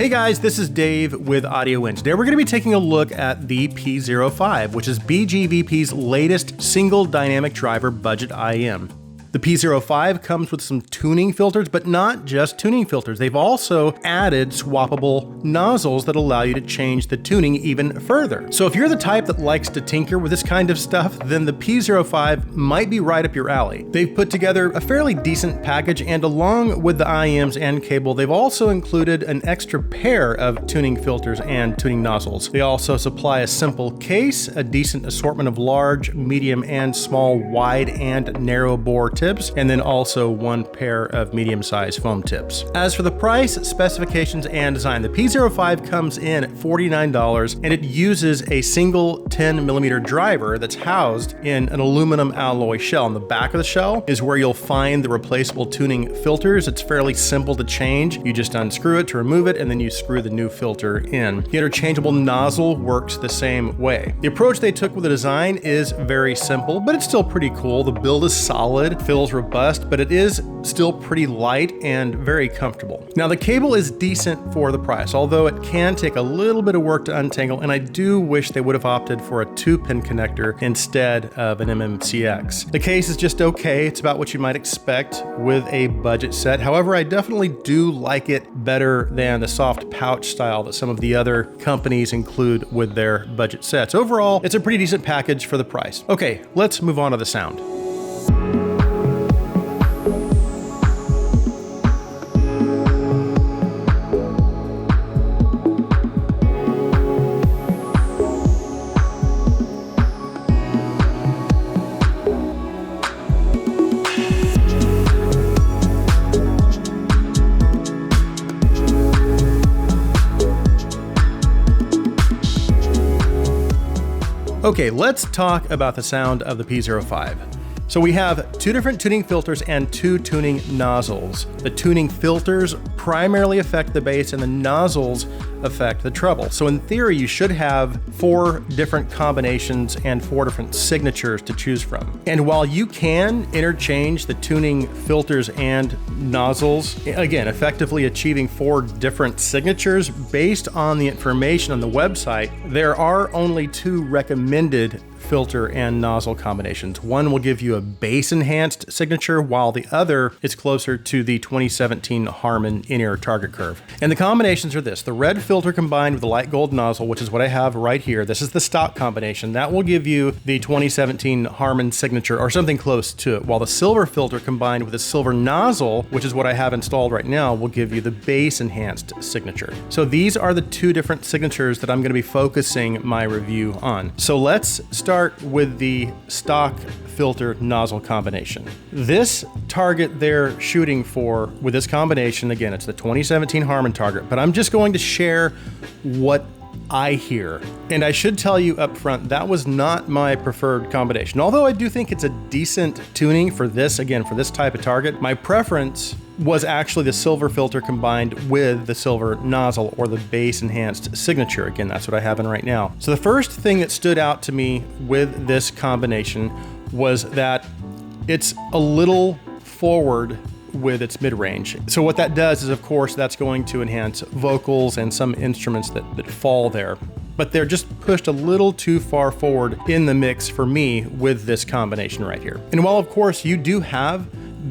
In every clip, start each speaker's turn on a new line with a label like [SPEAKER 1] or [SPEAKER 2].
[SPEAKER 1] Hey guys, this is Dave with Audio Inch. Today we're going to be taking a look at the P05, which is Bgvp's latest single dynamic driver budget IM. The P05 comes with some tuning filters, but not just tuning filters. They've also added swappable nozzles that allow you to change the tuning even further. So if you're the type that likes to tinker with this kind of stuff, then the P05 might be right up your alley. They've put together a fairly decent package, and along with the IMs and cable, they've also included an extra pair of tuning filters and tuning nozzles. They also supply a simple case, a decent assortment of large, medium, and small, wide and narrow bore tips, and then also one pair of medium-sized foam tips. As for the price, specifications, and design, the P05 comes in at $49, and it uses a single 10mm driver that's housed in an aluminum alloy shell. On the back of the shell is where you'll find the replaceable tuning filters. It's fairly simple to change. You just unscrew it to remove it, and then you screw the new filter in. The interchangeable nozzle works the same way. The approach they took with the design is very simple, but it's still pretty cool. The build is solid, feels robust, but it is still pretty light and very comfortable. Now the cable is decent for the price, although it can take a little bit of work to untangle, and I do wish they would have opted for a 2-pin connector instead of an MMCX. The case is just okay. It's about what you might expect with a budget set. However, I definitely do like it better than the soft pouch style that some of the other companies include with their budget sets. Overall, it's a pretty decent package for the price. Okay, let's move on to the sound. Okay, let's talk about the sound of the P05. So we have 2 different tuning filters and 2 tuning nozzles. The tuning filters primarily affect the bass, and the nozzles affect the treble. So in theory, you should have 4 different combinations and 4 different signatures to choose from. And while you can interchange the tuning filters and nozzles, again, effectively achieving 4 different signatures based on the information on the website, there are only 2 recommended filter and nozzle combinations. One will give you a bass enhanced signature, while the other is closer to the 2017 Harman in-ear target curve. And the combinations are this: the red filter combined with the light gold nozzle, which is what I have right here. This is the stock combination. That will give you the 2017 Harman signature or something close to it, while the silver filter combined with the silver nozzle, which is what I have installed right now, will give you the bass enhanced signature. So these are the 2 different signatures that I'm going to be focusing my review on. So let's start with the stock filter nozzle combination. This target they're shooting for with this combination, again, it's the 2017 Harman target, but I'm just going to share what I hear. And I should tell you up front, that was not my preferred combination. Although I do think it's a decent tuning for this, again, for this type of target, my preference was actually the silver filter combined with the silver nozzle, or the bass enhanced signature. Again, that's what I have in right now. So the first thing that stood out to me with this combination was that it's a little forward with its mid-range. So what that does is, of course, that's going to enhance vocals and some instruments that fall there. But they're just pushed a little too far forward in the mix for me with this combination right here. And while, of course, you do have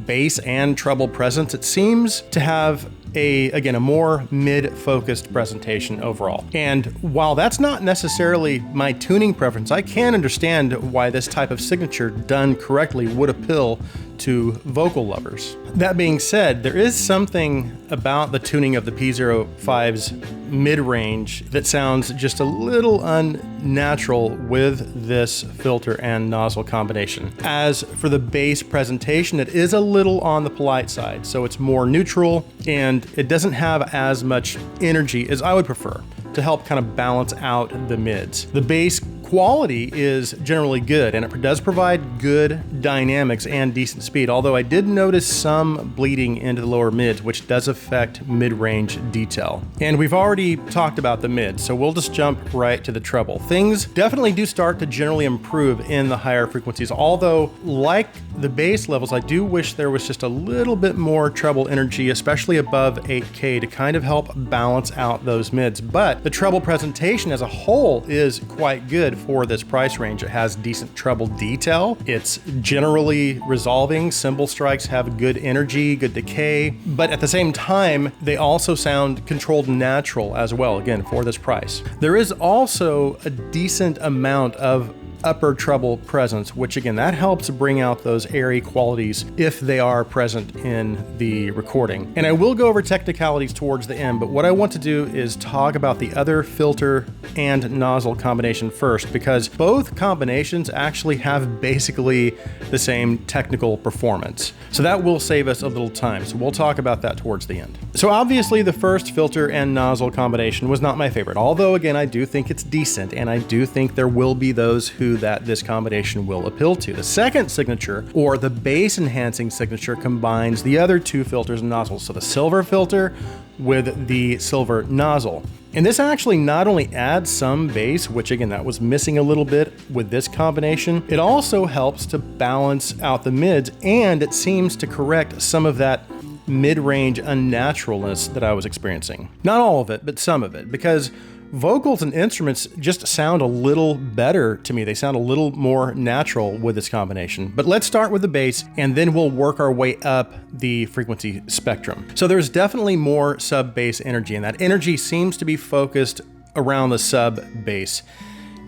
[SPEAKER 1] bass and treble presence, it seems to have a more mid-focused presentation overall. And while that's not necessarily my tuning preference, I can understand why this type of signature done correctly would appeal to vocal lovers. That being said, there is something about the tuning of the P05's mid-range that sounds just a little unnatural with this filter and nozzle combination. As for the bass presentation, it is a little on the polite side, so it's more neutral and it doesn't have as much energy as I would prefer to help kind of balance out the mids. The bass quality is generally good, and it does provide good dynamics and decent speed, although I did notice some bleeding into the lower mids, which does affect mid-range detail. And we've already talked about the mids, so we'll just jump right to the treble. Things definitely do start to generally improve in the higher frequencies, although like the bass levels, I do wish there was just a little bit more treble energy, especially above 8K, to kind of help balance out those mids. But the treble presentation as a whole is quite good for this price range. It has decent treble detail. It's generally resolving. Cymbal strikes have good energy, good decay, but at the same time, they also sound controlled natural as well, again, for this price. There is also a decent amount of upper treble presence, which again, that helps bring out those airy qualities if they are present in the recording. And I will go over technicalities towards the end, but what I want to do is talk about the other filter and nozzle combination first, because both combinations actually have basically the same technical performance. So that will save us a little time. So we'll talk about that towards the end. So obviously the first filter and nozzle combination was not my favorite, although again, I do think it's decent, and I do think there will be those who that this combination will appeal to. The second signature, or the bass enhancing signature, combines the other two filters and nozzles. So the silver filter with the silver nozzle. And this actually not only adds some bass, which again, that was missing a little bit with this combination, it also helps to balance out the mids, and it seems to correct some of that mid-range unnaturalness that I was experiencing. Not all of it, but some of it, because vocals and instruments just sound a little better to me. They sound a little more natural with this combination. But let's start with the bass, and then we'll work our way up the frequency spectrum. So there's definitely more sub bass energy, and that energy seems to be focused around the sub bass.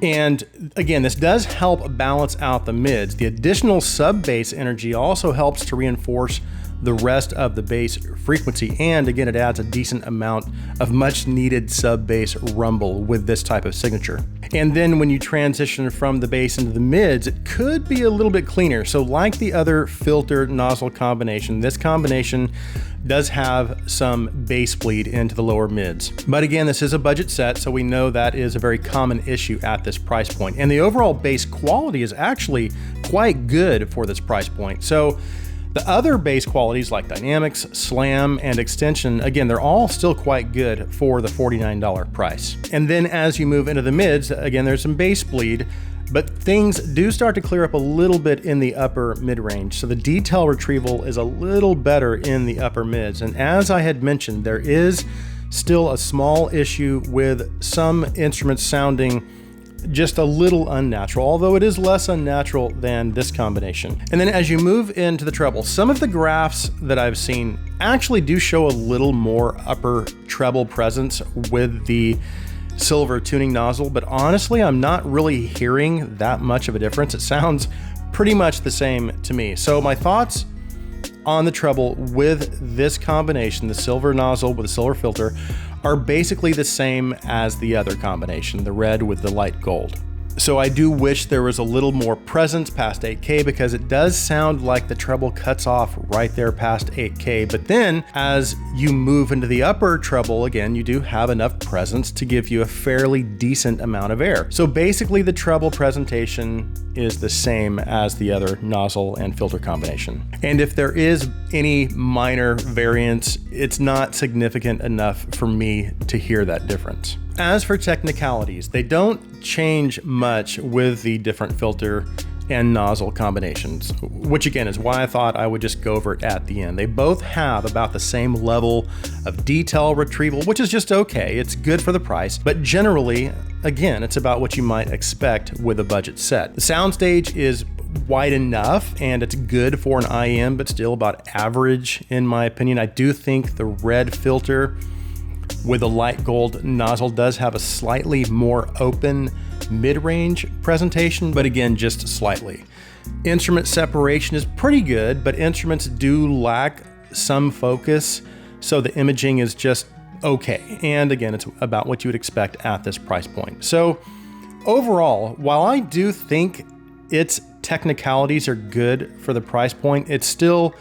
[SPEAKER 1] And again, this does help balance out the mids. The additional sub bass energy also helps to reinforce the rest of the bass frequency, and again, it adds a decent amount of much needed sub bass rumble with this type of signature. And then when you transition from the bass into the mids, it could be a little bit cleaner. So like the other filter nozzle combination, this combination does have some bass bleed into the lower mids. But again, this is a budget set, so we know that is a very common issue at this price point. And the overall bass quality is actually quite good for this price point. So the other bass qualities like dynamics, slam, and extension, again, they're all still quite good for the $49 price. And then as you move into the mids, again, there's some bass bleed, but things do start to clear up a little bit in the upper mid-range. So the detail retrieval is a little better in the upper mids. And as I had mentioned, there is still a small issue with some instruments sounding just a little unnatural, although it is less unnatural than this combination. And then as you move into the treble, some of the graphs that I've seen actually do show a little more upper treble presence with the silver tuning nozzle, but honestly, I'm not really hearing that much of a difference. It sounds pretty much the same to me. So my thoughts on the treble with this combination, the silver nozzle with the silver filter, are basically the same as the other combination, the red with the light gold. So I do wish there was a little more presence past 8K, because it does sound like the treble cuts off right there past 8K. But then as you move into the upper treble, again, you do have enough presence to give you a fairly decent amount of air. So basically the treble presentation is the same as the other nozzle and filter combination. And if there is any minor variance, it's not significant enough for me to hear that difference. As for technicalities, they don't change much with the different filter and nozzle combinations, which again is why I thought I would just go over it at the end. They both have about the same level of detail retrieval, which is just okay. It's good for the price, but generally, again, it's about what you might expect with a budget set. The soundstage is wide enough and it's good for an IM, but still about average in my opinion. I do think the red filter with the light gold nozzle does have a slightly more open mid-range presentation, but again, just slightly. Instrument separation is pretty good, but instruments do lack some focus, so the imaging is just okay. And again, it's about what you would expect at this price point. So overall, while I do think its technicalities are good for the price point, it's still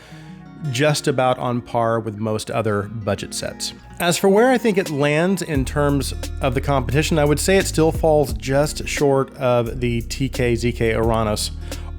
[SPEAKER 1] just about on par with most other budget sets. As for where I think it lands in terms of the competition, I would say it still falls just short of the TK-ZK Oranos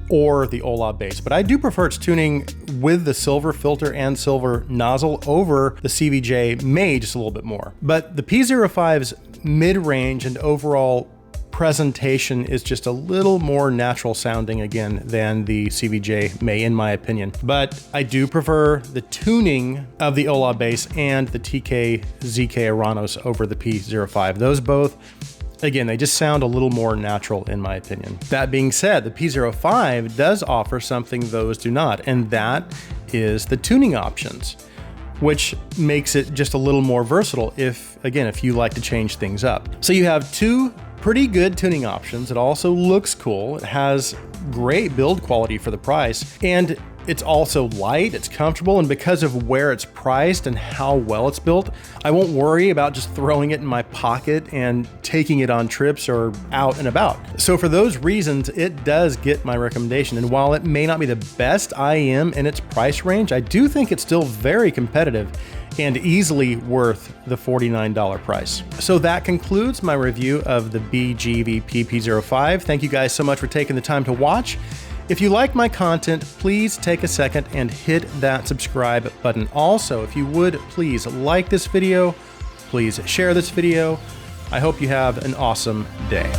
[SPEAKER 1] or the Ola bass, but I do prefer its tuning with the silver filter and silver nozzle over the CVJ May just a little bit more. But the P05's mid-range and overall presentation is just a little more natural sounding again than the CVJ May, in my opinion. But I do prefer the tuning of the Ola bass and the TK-ZK Oranos over the P05. Those both, again, they just sound a little more natural in my opinion. That being said, the P05 does offer something those do not, and that is the tuning options, which makes it just a little more versatile if you like to change things up. So you have two pretty good tuning options. It also looks cool. It has great build quality for the price, and it's also light, it's comfortable, and because of where it's priced and how well it's built, I won't worry about just throwing it in my pocket and taking it on trips or out and about. So for those reasons, it does get my recommendation. And while it may not be the best IEM in its price range, I do think it's still very competitive and easily worth the $49 price. So that concludes my review of the Bgvp P05. Thank you guys so much for taking the time to watch. If you like my content, please take a second and hit that subscribe button. Also, if you would, please like this video, please share this video. I hope you have an awesome day.